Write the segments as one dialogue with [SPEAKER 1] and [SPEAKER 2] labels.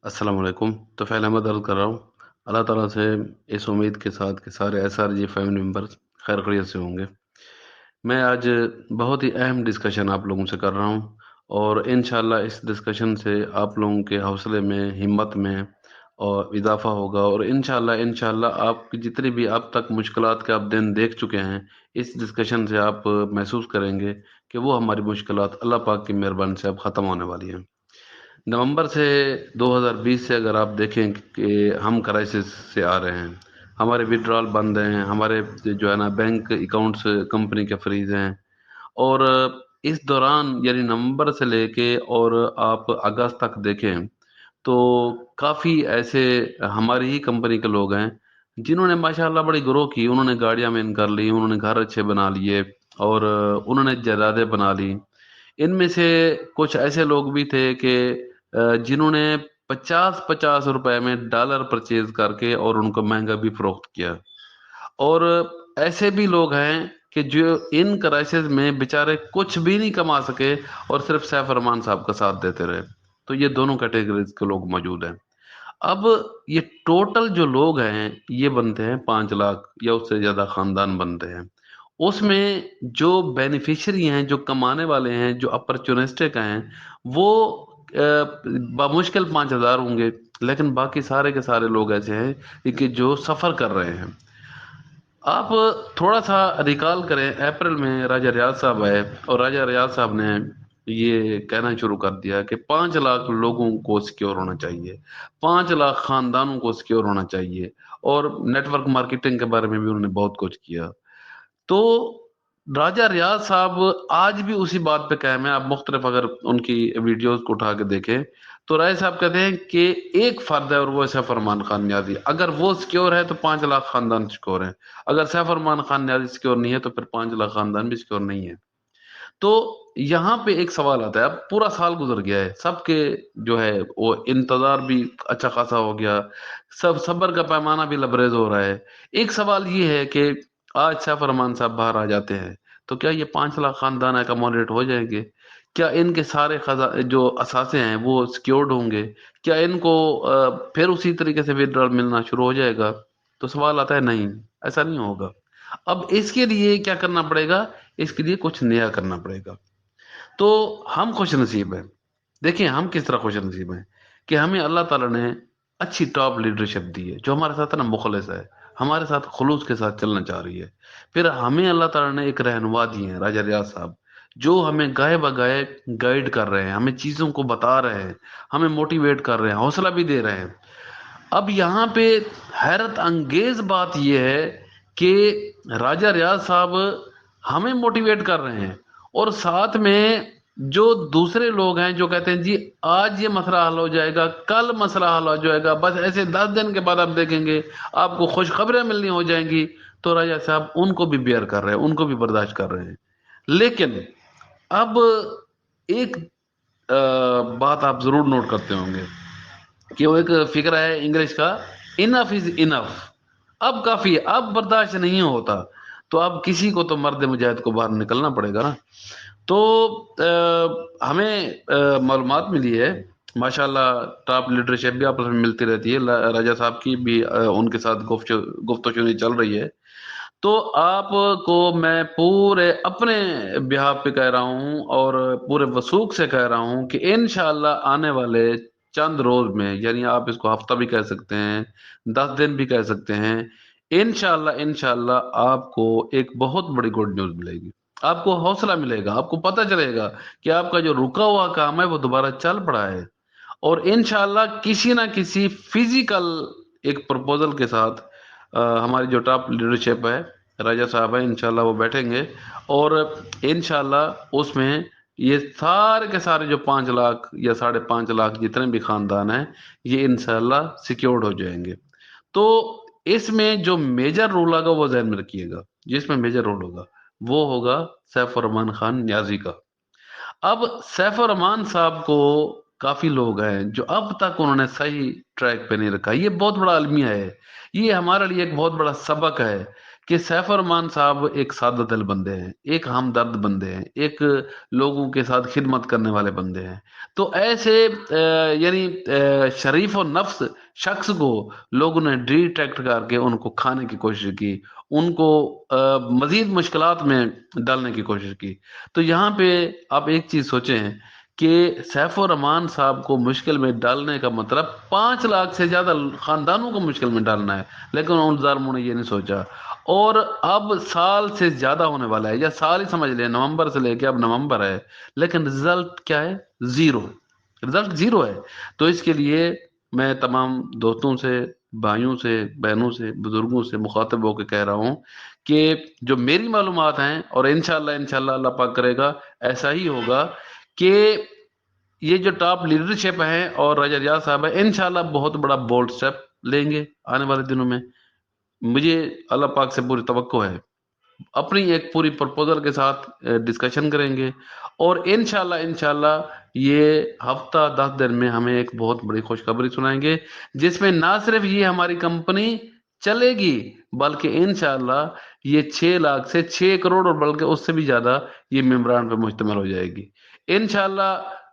[SPEAKER 1] السلام علیکم۔ تو فیل احمد عرض کر رہا ہوں اللہ تعالیٰ سے اس امید کے ساتھ کہ سارے S R G family members خیر خیریت سے ہوں گے۔ میں آج بہت ہی اہم ڈسکشن آپ لوگوں سے کر رہا ہوں، اور انشاءاللہ اس ڈسکشن سے آپ لوگوں کے حوصلے میں، ہمت میں اور اضافہ ہوگا، اور انشاءاللہ آپ کی جتنی بھی اب تک مشکلات کے آپ دن دیکھ چکے ہیں، اس ڈسکشن سے آپ محسوس کریں گے کہ وہ ہماری مشکلات اللہ پاک کی مہربانی سے اب ختم ہونے والی ہیں۔ نومبر سے 2020 سے اگر آپ دیکھیں کہ ہم کرائسس سے آ رہے ہیں، ہمارے وڈرال بند ہیں، ہمارے جو ہے نا بینک اکاؤنٹس کمپنی کے فریز ہیں، اور اس دوران یعنی نومبر سے لے کے اور آپ اگست تک دیکھیں تو کافی ایسے ہماری ہی کمپنی کے لوگ ہیں جنہوں نے ماشاءاللہ بڑی گرو کی، انہوں نے گاڑیاں مین کر لی، انہوں نے گھر اچھے بنا لیے، اور انہوں نے جائیدادیں بنا لی۔ ان میں سے کچھ ایسے لوگ بھی تھے کہ جنہوں نے 50-50 روپے میں ڈالر پرچیز کر کے اور ان کو مہنگا بھی فروخت کیا، اور ایسے بھی لوگ ہیں کہ جو ان کرائسس میں بیچارے کچھ بھی نہیں کما سکے اور صرف سیف ارمان صاحب کا ساتھ دیتے رہے۔ تو یہ دونوں کیٹیگریز کے لوگ موجود ہیں۔ اب یہ ٹوٹل جو لوگ ہیں یہ بنتے ہیں 5 لاکھ یا اس سے زیادہ خاندان بنتے ہیں۔ اس میں جو بینیفیشری ہیں، جو کمانے والے ہیں، جو اپرچونسٹک ہیں، وہ بمشکل 5,000 ہوں گے، لیکن باقی سارے کے سارے لوگ ایسے ہیں کہ جو سفر کر رہے ہیں۔ آپ تھوڑا سا ریکال کریں، اپریل میں راجہ ریاض صاحب آئے اور راجہ ریاض صاحب نے یہ کہنا شروع کر دیا کہ 5 لاکھ لوگوں کو سیکیور ہونا چاہیے، 5 لاکھ خاندانوں کو سیکیور ہونا چاہیے، اور نیٹ ورک مارکیٹنگ کے بارے میں بھی انہوں نے بہت کچھ کیا۔ تو راجہ ریاض صاحب آج بھی اسی بات پہ قائم ہے۔ آپ مختلف اگر ان کی ویڈیوز کو اٹھا کے دیکھیں تو رائے صاحب کہتے ہیں کہ ایک فرد ہے اور وہ سیف ارمان خان نیازی، اگر وہ سیکیور ہے تو 5 لاکھ خاندان سیکیور ہیں، اگر سیف ارمان خان نیازی سیکیور نہیں ہے تو پھر 5 لاکھ خاندان بھی سیکیور نہیں ہے۔ تو یہاں پہ ایک سوال آتا ہے، اب پورا سال گزر گیا ہے، سب کے جو ہے وہ انتظار بھی اچھا خاصا ہو گیا، سب صبر کا پیمانہ بھی لبریز ہو رہا ہے۔ ایک سوال یہ ہے کہ آج سیف ارمان صاحب باہر آ جاتے ہیں تو کیا یہ 5 لاکھ خاندان اکاموڈیٹ ہو جائیں گے؟ کیا ان کے سارے جو اثاثے ہیں وہ سیکیورڈ ہوں گے؟ کیا ان کو پھر اسی طریقے سے ودرال ملنا شروع ہو جائے گا؟ تو سوال آتا ہے نہیں، ایسا نہیں ہوگا۔ اب اس کے لیے کیا کرنا پڑے گا؟ اس کے لیے کچھ نیا کرنا پڑے گا۔ تو ہم خوش نصیب ہیں، دیکھیں ہم کس طرح خوش نصیب ہیں کہ ہمیں اللہ تعالیٰ نے اچھی ٹاپ لیڈرشپ دی ہے، جو ہمارے ساتھ نا مخلص ہے، ہمارے ساتھ خلوص کے ساتھ چلنا چاہ رہی ہے۔ پھر ہمیں اللہ تعالیٰ نے ایک رہنما دی ہیں راجہ ریاض صاحب، جو ہمیں گائے بگائے گائیڈ کر رہے ہیں، ہمیں چیزوں کو بتا رہے ہیں، ہمیں موٹیویٹ کر رہے ہیں، حوصلہ بھی دے رہے ہیں۔ اب یہاں پہ حیرت انگیز بات یہ ہے کہ راجہ ریاض صاحب ہمیں موٹیویٹ کر رہے ہیں، اور ساتھ میں جو دوسرے لوگ ہیں جو کہتے ہیں جی آج یہ مسئلہ حل ہو جائے گا، کل مسئلہ حل ہو جائے گا، بس ایسے 10 دن کے بعد آپ دیکھیں گے آپ کو خوشخبریاں ملنی ہو جائیں گی، تو راجہ صاحب ان کو بھی بیئر کر رہے ہیں، ان کو بھی برداشت کر رہے ہیں۔ لیکن اب ایک بات آپ ضرور نوٹ کرتے ہوں گے کہ وہ ایک فکر ہے انگلش کا، انف از انف، اب کافی ہے، اب برداشت نہیں ہوتا۔ تو اب کسی کو تو مرد مجاہد کو باہر نکلنا پڑے گا نا۔ تو ہمیں معلومات ملی ہے، ماشاءاللہ ٹاپ لیڈرشپ بھی آپس میں ملتی رہتی ہے، راجہ صاحب کی بھی ان کے ساتھ گفت و شنید چل رہی ہے۔ تو آپ کو میں پورے اپنے بیہاف پہ کہہ رہا ہوں اور پورے وثوق سے کہہ رہا ہوں کہ انشاءاللہ آنے والے چند روز میں، یعنی آپ اس کو ہفتہ بھی کہہ سکتے ہیں، 10 دن بھی کہہ سکتے ہیں، انشاءاللہ آپ کو ایک بہت بڑی گڈ نیوز ملے گی۔ آپ کو حوصلہ ملے گا، آپ کو پتہ چلے گا کہ آپ کا جو رکا ہوا کام ہے وہ دوبارہ چل پڑا ہے، اور انشاءاللہ کسی نہ کسی فزیکل ایک پرپوزل کے ساتھ ہماری جو ٹاپ لیڈرشپ ہے، راجہ صاحب ہے، انشاءاللہ وہ بیٹھیں گے، اور انشاءاللہ اس میں یہ سارے کے سارے جو 5 لاکھ یا 5.5 لاکھ جتنے بھی خاندان ہیں یہ انشاءاللہ سیکیورڈ ہو جائیں گے۔ تو اس میں جو میجر رول ہوگا وہ ذہن میں رکھیے گا، جس میں میجر رول ہوگا وہ ہوگا سیف الرحمان خان نیازی کا۔ اب سیف الرحمان صاحب کو کافی لوگ ہیں جو اب تک انہوں نے صحیح ٹریک پہ نہیں رکھا، یہ بہت بڑا المیہ ہے، یہ ہمارے لیے ایک بہت بڑا سبق ہے کہ سیف الرحمان صاحب ایک سادہ دل بندے ہیں، ایک ہمدرد بندے ہیں، ایک لوگوں کے ساتھ خدمت کرنے والے بندے ہیں۔ تو ایسے یعنی شریف و نفس شخص کو لوگوں نے ڈیٹیکٹ کر کے ان کو کھانے کی کوشش کی، ان کو مزید مشکلات میں ڈالنے کی کوشش کی۔ تو یہاں پہ آپ ایک چیز سوچیں کہ سیف الرحمان صاحب کو مشکل میں ڈالنے کا مطلب 5 لاکھ سے زیادہ خاندانوں کو مشکل میں ڈالنا ہے، لیکن ان ظالموں نے یہ نہیں سوچا۔ اور اب سال سے زیادہ ہونے والا ہے، یا سال ہی سمجھ لیں، نومبر سے لے کے اب نومبر ہے، لیکن رزلٹ کیا ہے؟ زیرو، رزلٹ زیرو ہے۔ تو اس کے لیے میں تمام دوستوں سے، بھائیوں سے، بہنوں سے، بزرگوں سے مخاطب ہو کے کہہ رہا ہوں کہ جو میری معلومات ہیں، اور انشاءاللہ اللہ پاک کرے گا ایسا ہی ہوگا، کہ یہ جو ٹاپ لیڈرشپ ہے اور راجہ ریاض صاحب ہے، انشاءاللہ بہت بڑا بولڈ سٹیپ لیں گے آنے والے دنوں میں۔ مجھے اللہ پاک سے پوری توقع ہے، اپنی ایک پوری پرپوزل کے ساتھ ڈسکشن کریں گے، اور انشاءاللہ یہ ہفتہ 10 دن میں ہمیں ایک بہت بڑی خوشخبری سنائیں گے، جس میں نہ صرف یہ ہماری کمپنی چلے گی، بلکہ انشاءاللہ یہ 6 لاکھ سے 6 کروڑ، اور بلکہ اس سے بھی زیادہ یہ ممبران پہ مشتمل ہو جائے گی انشاءاللہ۔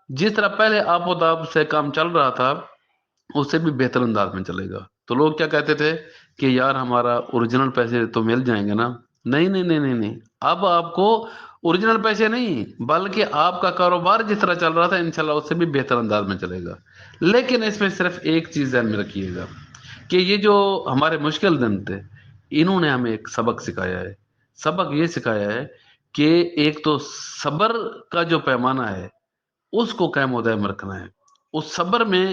[SPEAKER 1] جس طرح پہلے آپ و تاب سے کام چل رہا تھا، اس سے بھی بہتر انداز میں چلے گا۔ تو لوگ کیا کہتے تھے کہ یار ہمارا اوریجنل پیسے تو مل جائیں گے نا؟ نہیں نہیں نہیں نہیں نہیں، اب آپ کو اوریجنل پیسے نہیں، بلکہ آپ کا کاروبار جس طرح چل رہا تھا انشاءاللہ اس سے بھی بہتر انداز میں چلے گا۔ لیکن اس میں صرف ایک چیز ذہن میں رکھیے گا کہ یہ جو ہمارے مشکل دن تھے، انہوں نے ہمیں ایک سبق سکھایا ہے۔ سبق یہ سکھایا ہے کہ ایک تو صبر کا جو پیمانہ ہے اس کو قائم و دائم رکھنا ہے، اس صبر میں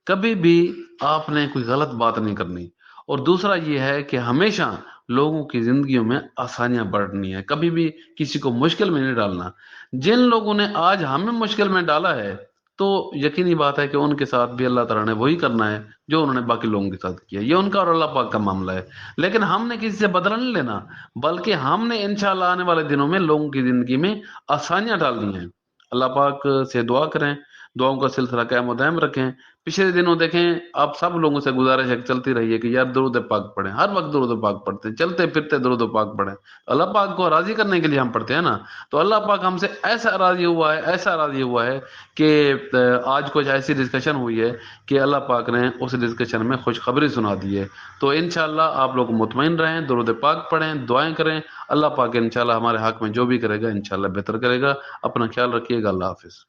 [SPEAKER 1] کبھی بھی آپ نے کوئی غلط بات نہیں کرنی، اور دوسرا یہ ہے کہ ہمیشہ لوگوں کی زندگیوں میں آسانیاں بڑھنی ہے، کبھی بھی کسی کو مشکل میں نہیں ڈالنا۔ جن لوگوں نے آج ہمیں مشکل میں ڈالا ہے، تو یقینی بات ہے کہ ان کے ساتھ بھی اللہ تعالیٰ نے وہی کرنا ہے جو انہوں نے باقی لوگوں کے ساتھ کیا، یہ ان کا اور اللہ پاک کا معاملہ ہے۔ لیکن ہم نے کسی سے بدلہ نہیں لینا، بلکہ ہم نے انشاءاللہ آنے والے دنوں میں لوگوں کی زندگی میں آسانیاں ڈالنی ہیں۔ اللہ پاک سے دعا کریں، دعاؤں کا سلسلہ قائم و دائم رکھیں۔ پچھلے دنوں دیکھیں، آپ سب لوگوں سے گزارش ہے کہ چلتی رہیے کہ یار درود پاک پڑھیں، ہر وقت درود پاک پڑھتے ہیں، چلتے پھرتے درود پاک پڑھیں۔ اللہ پاک کو راضی کرنے کے لیے ہم پڑھتے ہیں نا۔ تو اللہ پاک ہم سے ایسا راضی ہوا ہے، ایسا راضی ہوا ہے کہ آج کچھ ایسی ڈسکشن ہوئی ہے کہ اللہ پاک نے اس ڈسکشن میں خوشخبری سنا دی ہے۔ تو انشاءاللہ آپ لوگ مطمئن رہیں، درود پاک پڑھیں، دعائیں کریں۔ اللہ پاک انشاءاللہ ہمارے حق میں جو بھی کرے گا انشاءاللہ بہتر کرے گا۔ اپنا خیال رکھیے گا، اللہ حافظ۔